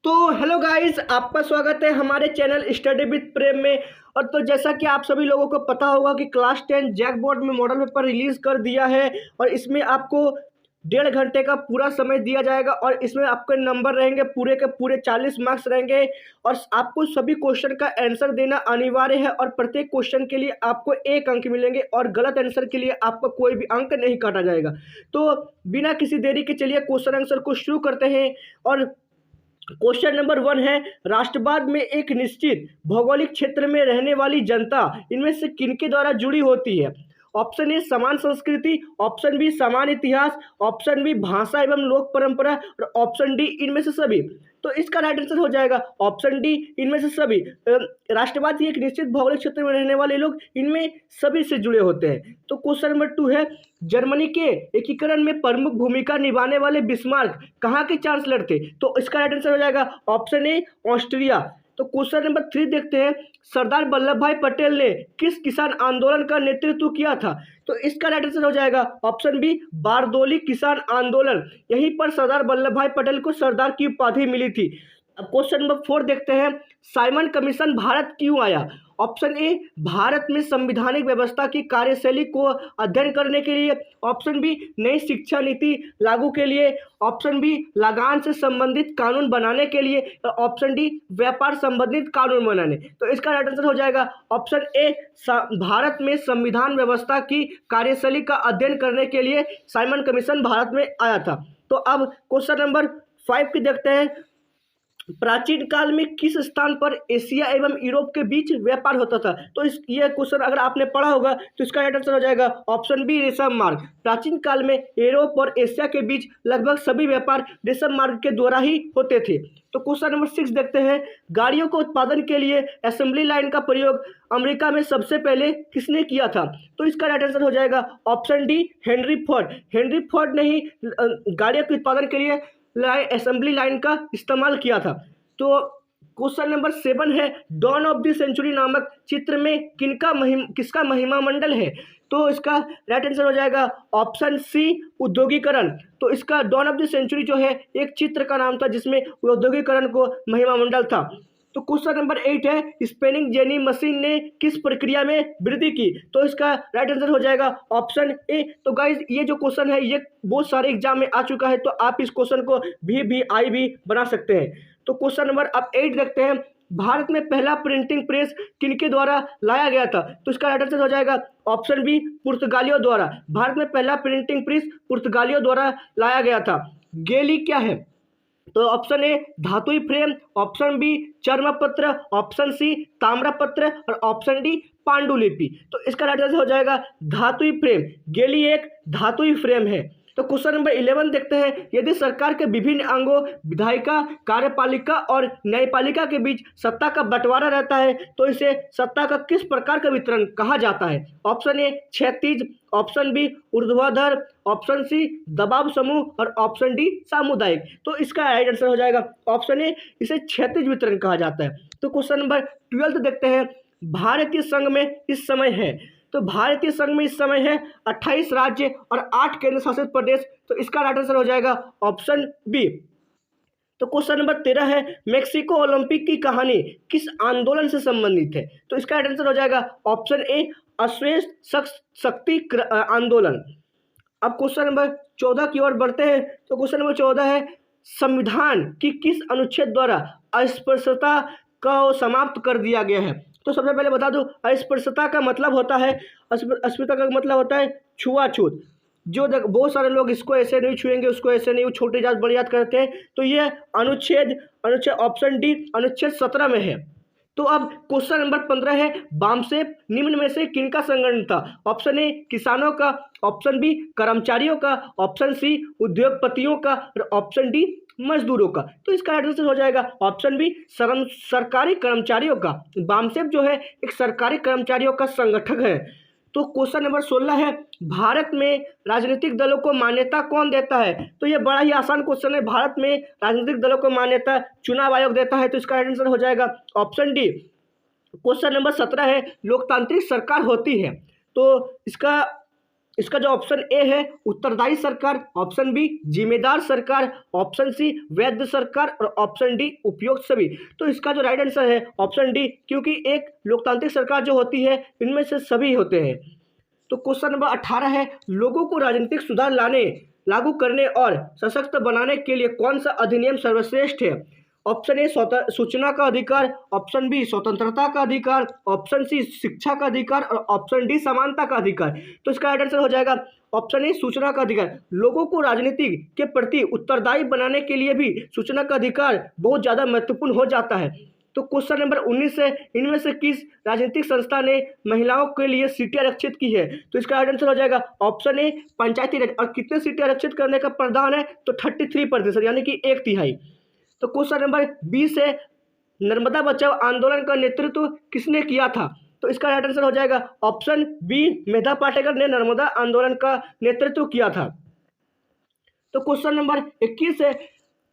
तो hello guys, आपका स्वागत है हमारे चैनल स्टडी विद प्रेम में। और तो जैसा कि आप सभी लोगों को पता होगा कि क्लास 10 जैक बोर्ड में मॉडल पेपर रिलीज़ कर दिया है और इसमें आपको 1.5 घंटे का पूरा समय दिया जाएगा और इसमें आपके नंबर रहेंगे पूरे के पूरे 40 मार्क्स रहेंगे और आपको सभी क्वेश्चन का आंसर देना अनिवार्य है और प्रत्येक क्वेश्चन के लिए आपको 1 अंक मिलेंगे और गलत आंसर के लिए आपको कोई भी अंक नहीं काटा जाएगा। तो बिना किसी देरी के चलिए क्वेश्चन आंसर को शुरू करते हैं। और क्वेश्चन नंबर 1 है, राष्ट्रवाद में एक निश्चित भौगोलिक क्षेत्र में रहने वाली जनता इनमें से किनके द्वारा जुड़ी होती है? ऑप्शन ए समान संस्कृति, ऑप्शन बी समान इतिहास, ऑप्शन बी भाषा एवं लोक परंपरा और ऑप्शन डी इनमें से सभी। तो इसका राइट आंसर हो जाएगा ऑप्शन डी, इनमें से सभी। राष्ट्रवादी एक निश्चित भौगोलिक क्षेत्र में रहने वाले लोग इनमें सभी से जुड़े होते हैं। तो क्वेश्चन नंबर 2 है, जर्मनी के एकीकरण में प्रमुख भूमिका निभाने वाले बिस्मार्क कहाँ के चांसलर थे? तो इसका राइट आंसर हो जाएगा ऑप्शन ए ऑस्ट्रिया। तो क्वेश्चन नंबर 3 देखते हैं, सरदार वल्लभ भाई पटेल ने किस किसान आंदोलन का नेतृत्व किया था? तो इसका राइट आंसर हो जाएगा ऑप्शन बी बारदोली किसान आंदोलन। यहीं पर सरदार वल्लभ भाई पटेल को सरदार की उपाधि मिली थी। अब क्वेश्चन नंबर 4 देखते हैं, साइमन कमीशन भारत क्यों आया? ऑप्शन ए भारत में संवैधानिक व्यवस्था की कार्यशैली को अध्ययन करने के लिए, ऑप्शन बी नई शिक्षा नीति लागू के लिए, ऑप्शन बी लगान से संबंधित कानून बनाने के लिए, ऑप्शन डी व्यापार संबंधित कानून बनाने। तो इसका राइट आंसर हो जाएगा ऑप्शन ए भारत में संविधान व्यवस्था की कार्यशैली का अध्ययन करने के लिए साइमन कमीशन भारत में आया था। तो अब क्वेश्चन नंबर 5 की देखते हैं, प्राचीन काल में किस स्थान पर एशिया एवं यूरोप के बीच व्यापार होता था? तो ये क्वेश्चन अगर आपने पढ़ा होगा तो इसका राइट आंसर हो जाएगा ऑप्शन बी रेशम मार्ग। प्राचीन काल में यूरोप और एशिया के बीच लगभग सभी व्यापार रेशम मार्ग के द्वारा ही होते थे। तो क्वेश्चन नंबर 6 देखते हैं, गाड़ियों के उत्पादन के लिए असेंबली लाइन का प्रयोग अमेरिका में सबसे पहले किसने किया था? तो इसका राइट आंसर हो जाएगा option D Henry Ford. Henry Ford ने ही गाड़ियों के उत्पादन के लिए असेंबली लाइन का इस्तेमाल किया था। तो क्वेश्चन नंबर 7 है, डॉन ऑफ द सेंचुरी नामक चित्र में किसका महिमा मंडल है? तो इसका राइट आंसर हो जाएगा ऑप्शन सी औद्योगिकरण। तो इसका डॉन ऑफ द सेंचुरी जो है एक चित्र का नाम था जिसमें औद्योगिकरण को महिमा मंडल था। तो क्वेश्चन नंबर 8 है, स्पेनिंग जेनी मशीन ने किस प्रक्रिया में वृद्धि की? तो इसका राइट आंसर हो जाएगा ऑप्शन ए। तो गाइज ये जो क्वेश्चन है ये बहुत सारे एग्जाम में आ चुका है, तो आप इस क्वेश्चन को भी बना सकते हैं। तो क्वेश्चन नंबर अब 8 देखते हैं, भारत में पहला प्रिंटिंग प्रेस किनके द्वारा लाया गया था? तो इसका राइट आंसर हो जाएगा ऑप्शन बी पुर्तगालियों द्वारा। भारत में पहला प्रिंटिंग प्रेस पुर्तगालियों द्वारा लाया गया था। गेली क्या है? तो ऑप्शन ए धातुई फ्रेम, ऑप्शन बी चर्मपत्र, ऑप्शन सी ताम्रपत्र और ऑप्शन डी पांडुलिपि। तो इसका राइट आंसर हो जाएगा धातुई फ्रेम। गेली एक धातुई फ्रेम है। तो क्वेश्चन नंबर 11 देखते हैं, यदि सरकार के विभिन्न अंगों विधायिका, कार्यपालिका और न्यायपालिका के बीच सत्ता का बंटवारा रहता है तो इसे सत्ता का किस प्रकार का वितरण कहा जाता है? ऑप्शन ए क्षैतिज, ऑप्शन बी ऊर्ध्वाधर, ऑप्शन सी दबाव समूह और ऑप्शन डी सामुदायिक। तो इसका राइट आंसर हो जाएगा ऑप्शन ए, इसे क्षैतिज वितरण कहा जाता है। तो क्वेश्चन नंबर 12 देखते हैं, भारतीय संघ में इस समय है? तो भारतीय संघ में इस समय है 28 राज्य और 8 केंद्र शासित प्रदेश। तो इसका राइट आंसर हो जाएगा ऑप्शन बी। तो क्वेश्चन नंबर 13 है, मेक्सिको ओलंपिक की कहानी किस आंदोलन से संबंधित है? तो इसका राइट आंसर हो जाएगा ऑप्शन ए अश्वेत शक्ति आंदोलन। अब क्वेश्चन नंबर 14 की ओर बढ़ते हैं। तो क्वेश्चन नंबर 14 है, संविधान की किस अनुच्छेद द्वारा अस्पृश्यता को समाप्त कर दिया गया है? तो सबसे पहले बता दूं, अस्पृश्यता का मतलब होता है, अस्पृश्यता का मतलब होता है छुआछूत। जो बहुत सारे लोग इसको ऐसे नहीं छुएंगे, उसको ऐसे नहीं, छोटी जात बड़ी जात करते हैं। तो ये अनुच्छेद ऑप्शन डी अनुच्छेद 17 में है। तो अब क्वेश्चन नंबर 15 है, बामसेफ निम्न में से किनका संगठन था? ऑप्शन ए किसानों का, ऑप्शन बी कर्मचारियों का, ऑप्शन सी उद्योगपतियों का और ऑप्शन डी मजदूरों का। तो इसका आंसर हो जाएगा ऑप्शन बी सरकारी कर्मचारियों का। बामसेफ जो है एक सरकारी कर्मचारियों का संगठन है। तो क्वेश्चन नंबर 16 है, भारत में राजनीतिक दलों को मान्यता कौन देता है? तो ये बड़ा ही आसान क्वेश्चन है। भारत में राजनीतिक दलों को मान्यता चुनाव आयोग देता है। तो इसका आंसर हो जाएगा ऑप्शन डी। क्वेश्चन नंबर 17 है, लोकतांत्रिक सरकार होती है? तो इसका इसका जो ऑप्शन ए है उत्तरदायी सरकार, ऑप्शन बी जिम्मेदार सरकार, ऑप्शन सी वैध सरकार और ऑप्शन डी उपयुक्त सभी। तो इसका जो राइट आंसर है ऑप्शन डी, क्योंकि एक लोकतांत्रिक सरकार जो होती है इनमें से सभी होते हैं। तो क्वेश्चन नंबर 18 है, लोगों को राजनीतिक सुधार लाने, लागू करने और सशक्त बनाने के लिए कौन सा अधिनियम सर्वश्रेष्ठ है? ऑप्शन ए सूचना का अधिकार, ऑप्शन बी स्वतंत्रता का अधिकार, ऑप्शन सी शिक्षा का अधिकार और ऑप्शन डी समानता का अधिकार। तो इसका राइट आंसर हो जाएगा ऑप्शन ए सूचना का अधिकार। लोगों को राजनीति के प्रति उत्तरदायी बनाने के लिए भी सूचना का अधिकार बहुत ज़्यादा महत्वपूर्ण हो जाता है। तो क्वेश्चन नंबर 19 है, इनमें से किस राजनीतिक संस्था ने महिलाओं के लिए सीटें आरक्षित की है? तो इसका राइट आंसर हो जाएगा ऑप्शन ए पंचायती राज। और कितने सीटें आरक्षित करने का प्रावधान है? तो 33%, यानी कि 1/3। तो क्वेश्चन नंबर 20 है, नर्मदा बचाओ आंदोलन का नेतृत्व किसने किया था? तो इसका राइट आंसर हो जाएगा ऑप्शन बी मेधा पाटेकर ने नर्मदा आंदोलन का नेतृत्व किया था। तो क्वेश्चन नंबर 21 है,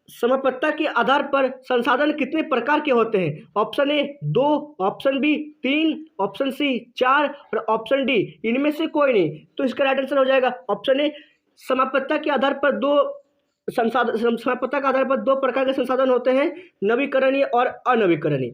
समपत्ता के आधार पर संसाधन कितने प्रकार के होते हैं? Option A 2, option B 3, option C 4 और ऑप्शन डी इनमें से कोई नहीं। तो इसका राइट आंसर हो जाएगा ऑप्शन ए समापत्ता के आधार पर समापत्ता के आधार पर 2 प्रकार के संसाधन होते हैं, नवीकरणीय और अनवीकरणीय।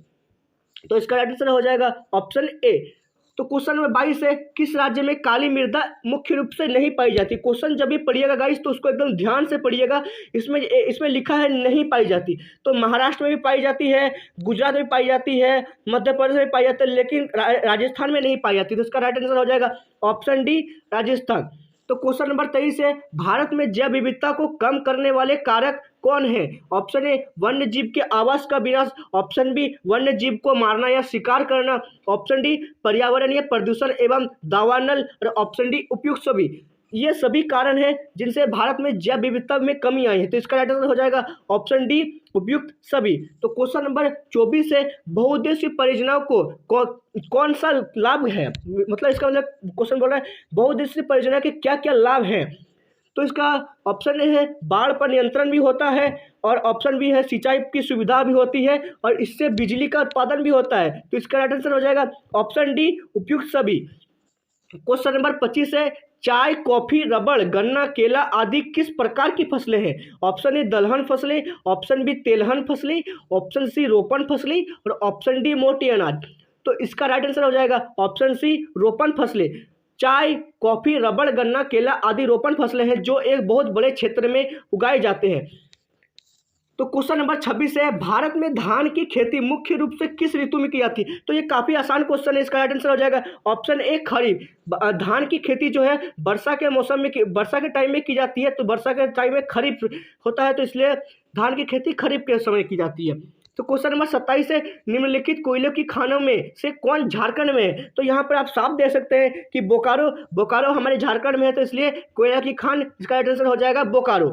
तो इसका राइट आंसर हो जाएगा ऑप्शन ए। तो क्वेश्चन नंबर 22 है, किस राज्य में काली मृदा मुख्य रूप से नहीं पाई जाती? क्वेश्चन जब भी पढ़िएगा गाइस तो उसको एकदम ध्यान से पढ़िएगा। इसमें लिखा है नहीं पाई जाती, तो महाराष्ट्र में भी पाई जाती है, गुजरात में पाई जाती है, मध्य प्रदेश में पाई जाती है, लेकिन राजस्थान में नहीं पाई जाती। तो इसका राइट आंसर हो जाएगा ऑप्शन डी राजस्थान। तो क्वेश्चन नंबर 23 है, भारत में जैव विविधता को कम करने वाले कारक कौन है? ऑप्शन ए वन्य जीव के आवास का विनाश, ऑप्शन बी वन्य जीव को मारना या शिकार करना, ऑप्शन डी पर्यावरणीय प्रदूषण एवं दावानल और ऑप्शन डी उपयुक्त सभी। ये सभी कारण हैं जिनसे भारत में जैव विविधता में कमी आई है। तो इसका राइट आंसर हो जाएगा ऑप्शन डी उपयुक्त सभी। तो क्वेश्चन नंबर 24 है, बहुउद्देशीय परियोजनाओं को कौन सा लाभ है? मतलब इसका मतलब क्वेश्चन बोल रहा है बहुउद्देशीय परियोजना के क्या क्या लाभ हैं? तो इसका ऑप्शन ए है बाढ़ पर नियंत्रण भी होता है, और ऑप्शन बी है सिंचाई की सुविधा भी होती है, और इससे बिजली का उत्पादन भी होता है। तो इसका राइट आंसर हो जाएगा ऑप्शन डी उपयुक्त सभी। क्वेश्चन नंबर 25 है, चाय, कॉफी, रबड़, गन्ना, केला आदि किस प्रकार की फसलें हैं? ऑप्शन ए दलहन फसलें, ऑप्शन बी तेलहन फसलें, ऑप्शन सी रोपण फसलें और ऑप्शन डी मोटे अनाज। तो इसका राइट आंसर हो जाएगा ऑप्शन सी रोपण फसलें। चाय, कॉफी, रबड़, गन्ना, केला आदि रोपण फसलें हैं जो एक बहुत बड़े क्षेत्र में उगाए जाते हैं। तो क्वेश्चन नंबर 26 है, भारत में धान की खेती मुख्य रूप से किस ऋतु में की जाती है? तो ये काफ़ी आसान क्वेश्चन है, इसका राइट आंसर हो जाएगा ऑप्शन ए खरीफ। धान की खेती जो है वर्षा के मौसम में वर्षा के टाइम में की जाती है, तो वर्षा के टाइम में खरीफ होता है, तो इसलिए धान की खेती खरीफ के समय की जाती है। तो क्वेश्चन नंबर 27 है, निम्नलिखित कोयलों की खानों में से कौन झारखंड में है? तो यहाँ पर आप साफ दे सकते हैं कि बोकारो हमारे झारखंड में है, तो इसलिए कोयला की खान, इसका राइट आंसर हो जाएगा बोकारो।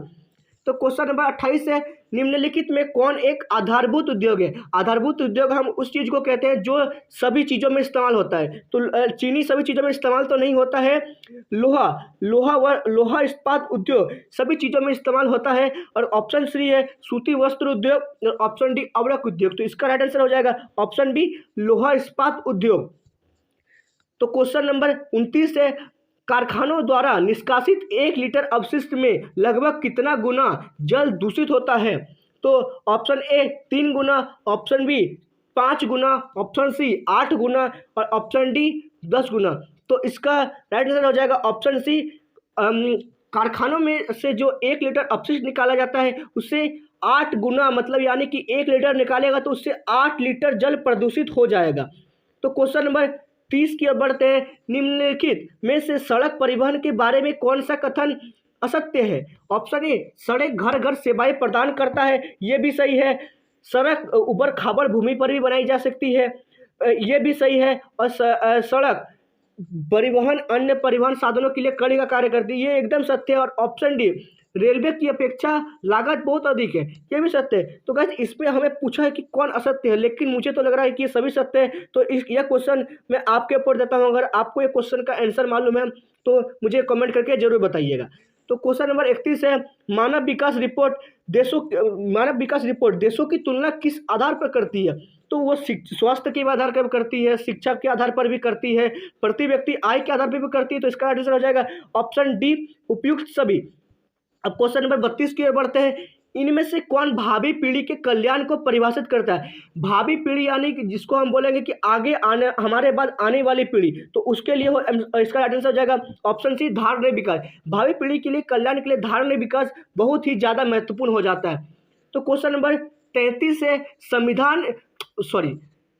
तो क्वेश्चन नंबर 28 है, निम्नलिखित में कौन एक आधारभूत उद्योग है? आधारभूत उद्योग हम उस चीज़ को कहते हैं जो सभी चीज़ों में इस्तेमाल होता है। तो चीनी सभी चीज़ों में इस्तेमाल तो नहीं होता है, लोहा इस्पात उद्योग सभी चीज़ों में इस्तेमाल होता है, और ऑप्शन सी है सूती वस्त्र उद्योग और ऑप्शन डी अवरक उद्योग। तो इसका राइट आंसर हो जाएगा ऑप्शन बी लोहा इस्पात उद्योग। तो क्वेश्चन नंबर 29 है, कारखानों द्वारा निष्कासित 1 लीटर अपशिष्ट में लगभग कितना गुना जल दूषित होता है? तो ऑप्शन ए 3 गुना, ऑप्शन बी 5 गुना, ऑप्शन सी 8 गुना और ऑप्शन डी 10 गुना। तो इसका राइट आंसर हो जाएगा ऑप्शन सी। कारखानों में से जो 1 लीटर अपशिष्ट निकाला जाता है उससे 8 गुना, मतलब यानी कि 1 लीटर निकालेगा तो उससे 8 लीटर जल प्रदूषित हो जाएगा। तो क्वेश्चन नंबर 30 की ओर बढ़ते हैं, निम्नलिखित में से सड़क परिवहन के बारे में कौन सा कथन असत्य है? ऑप्शन ए सड़क घर घर सेवाएं प्रदान करता है, ये भी सही है। सड़क ऊबड़ खाबड़ भूमि पर भी बनाई जा सकती है, ये भी सही है। और सड़क परिवहन अन्य परिवहन साधनों के लिए कड़ी का कार्य करती है, ये एकदम सत्य है। और ऑप्शन डी रेलवे की अपेक्षा लागत बहुत अधिक है, ये भी सत्य है। तो गाइस इसमें हमें पूछा है कि कौन असत्य है, लेकिन मुझे तो लग रहा है कि ये सभी सत्य है। तो यह क्वेश्चन मैं आपके ऊपर देता हूँ। अगर आपको ये क्वेश्चन का आंसर मालूम है तो मुझे कमेंट करके जरूर बताइएगा। तो क्वेश्चन नंबर 31 है, मानव विकास रिपोर्ट देशों की तुलना किस आधार पर करती है? तो वो स्वास्थ्य के आधार पर करती है, शिक्षा के आधार पर भी करती है, प्रति व्यक्ति आय के आधार पर भी करती है। तो इसका आंसर हो जाएगा ऑप्शन डी, उपयुक्त सभी। अब क्वेश्चन नंबर 32 की ओर बढ़ते हैं, इनमें से कौन भावी पीढ़ी के कल्याण को परिभाषित करता है? भावी पीढ़ी यानी कि जिसको हम बोलेंगे कि आगे आने, हमारे बाद आने वाली पीढ़ी, तो उसके लिए इसका आंसर हो जाएगा ऑप्शन सी, धारणीय विकास। भावी पीढ़ी के लिए, कल्याण के लिए धारणीय विकास बहुत ही ज़्यादा महत्वपूर्ण हो जाता है। तो क्वेश्चन नंबर 33 है,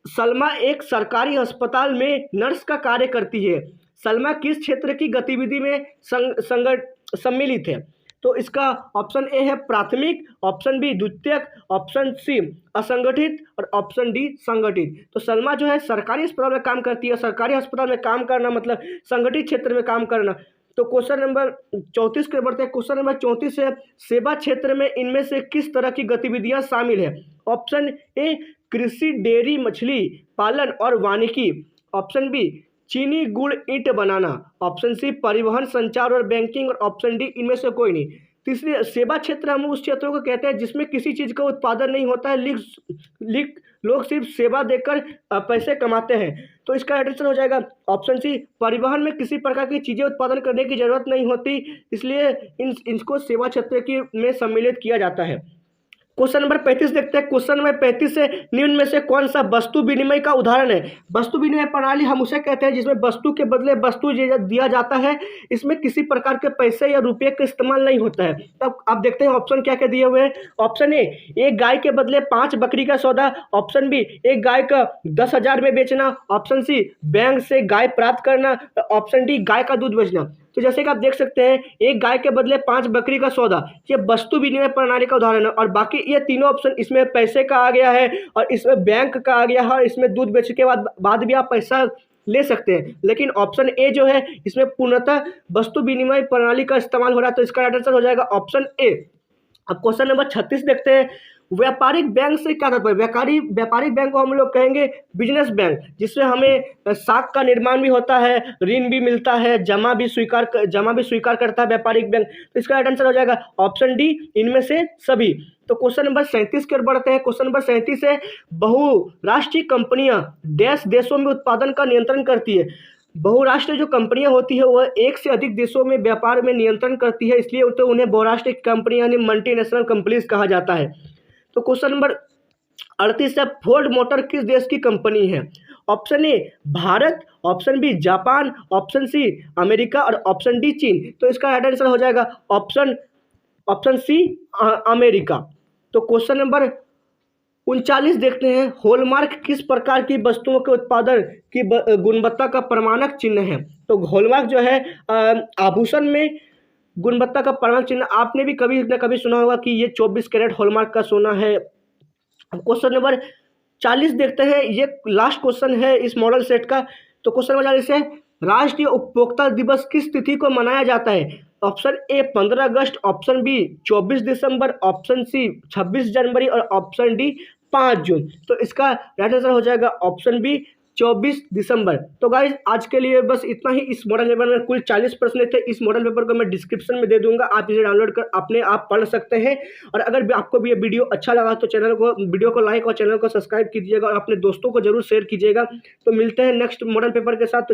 सलमा एक सरकारी अस्पताल में नर्स का कार्य करती है। सलमा किस क्षेत्र की गतिविधि में सम्मिलित है? तो इसका ऑप्शन ए है प्राथमिक, ऑप्शन बी द्वितीयक, ऑप्शन सी असंगठित और ऑप्शन डी संगठित। तो सलमा जो है सरकारी अस्पताल में काम करती है। सरकारी अस्पताल में काम करना मतलब संगठित क्षेत्र में काम करना। तो क्वेश्चन नंबर 34 के बढ़ते हैं। क्वेश्चन नंबर 34 है, सेवा क्षेत्र में इनमें से किस तरह की गतिविधियां शामिल है? ऑप्शन ए कृषि, डेयरी, मछली पालन और वानिकी, ऑप्शन बी चीनी, गुड़, ईंट बनाना, ऑप्शन सी परिवहन, संचार और बैंकिंग और ऑप्शन डी इनमें से कोई नहीं। तीसरी, सेवा क्षेत्र हम उस क्षेत्रों को कहते हैं जिसमें किसी चीज़ का उत्पादन नहीं होता है, लोग सिर्फ सेवा देकर पैसे कमाते हैं। तो इसका आंसर हो जाएगा ऑप्शन सी, परिवहन में किसी प्रकार की चीज़ें उत्पादन करने की जरूरत नहीं होती, इसलिए इनको सेवा क्षेत्र में सम्मिलित किया जाता है। क्वेश्चन नंबर 35 देखते हैं। क्वेश्चन नंबर 35 से निम्न में से कौन सा वस्तु विनिमय का उदाहरण है? वस्तु विनिमय प्रणाली हम उसे कहते हैं जिसमें वस्तु के बदले वस्तु दिया जाता है, इसमें किसी प्रकार के पैसे या रुपये का इस्तेमाल नहीं होता है। तब आप देखते हैं ऑप्शन क्या क्या दिए हुए हैं। ऑप्शन ए, एक गाय के बदले 5 बकरी का सौदा, ऑप्शन बी एक गाय का 10,000 में बेचना, ऑप्शन सी बैंक से गाय प्राप्त करना, ऑप्शन डी गाय का दूध बेचना। तो जैसे कि आप देख सकते हैं, एक गाय के बदले 5 बकरी का सौदा, ये वस्तु विनिमय प्रणाली का उदाहरण है। और बाकी ये तीनों ऑप्शन, इसमें पैसे का आ गया है और इसमें बैंक का आ गया है और इसमें दूध बेचने के बाद भी आप पैसा ले सकते हैं। लेकिन ऑप्शन ए जो है, इसमें पूर्णतः वस्तु विनिमय प्रणाली का इस्तेमाल हो रहा है। तो इसका आंसर हो जाएगा ऑप्शन ए। अब क्वेश्चन नंबर 36 देखते हैं। व्यापारिक बैंक से क्या तात्पर्य? व्यापारिक बैंक को हम लोग कहेंगे बिजनेस बैंक, जिससे हमें साख का निर्माण भी होता है, ऋण भी मिलता है, जमा भी स्वीकार करता है व्यापारिक बैंक। तो इसका आंसर हो जाएगा ऑप्शन डी, इनमें से सभी। तो क्वेश्चन नंबर 37 की ओर बढ़ते हैं। क्वेश्चन नंबर 37 है, बहुराष्ट्रीय कंपनियां देशों में उत्पादन का नियंत्रण करती है। बहुराष्ट्रीय जो कंपनियां होती है वह एक से अधिक देशों में व्यापार में नियंत्रण करती है, इसलिए तो उन्हें बहुराष्ट्रीय कंपनियां यानी मल्टीनेशनल कंपनीज कहा जाता है। तो क्वेश्चन नंबर 38 है, फोर्ड मोटर किस देश की कंपनी है? Option A Bharat, option B Japan, option C America और ऑप्शन डी चीन। तो इसका आंसर हो जाएगा ऑप्शन सी अमेरिका। तो क्वेश्चन नंबर 39 देखते हैं। हॉलमार्क किस प्रकार की वस्तुओं के उत्पादन की गुणवत्ता का प्रमाणक चिन्ह है? तो हॉलमार्क जो है आभूषण में गुणवत्ता का प्रमाणक चिन्ह। आपने भी कभी न कभी सुना होगा कि ये 24 कैरेट हॉलमार्क का सोना है। क्वेश्चन नंबर 40 देखते हैं, ये लास्ट क्वेश्चन है इस मॉडल सेट का। तो क्वेश्चन नंबर 40 है, राष्ट्रीय उपभोक्ता दिवस किस तिथि को मनाया जाता है? ऑप्शन ए 15 अगस्त, ऑप्शन बी 24 दिसंबर, ऑप्शन सी 26 जनवरी और ऑप्शन डी 5 जून। तो इसका राइट आंसर हो जाएगा ऑप्शन बी 24 दिसंबर। तो गाइज आज के लिए बस इतना ही। इस मॉडल पेपर में कुल 40 प्रश्न थे। इस मॉडल पेपर को मैं डिस्क्रिप्शन में दे दूंगा, आप इसे डाउनलोड कर अपने आप पढ़ सकते हैं। और अगर आपको भी ये वीडियो अच्छा लगा तो वीडियो को लाइक और चैनल को सब्सक्राइब कीजिएगा और अपने दोस्तों को जरूर शेयर कीजिएगा। तो मिलते हैं नेक्स्ट मॉडल पेपर के साथ। तो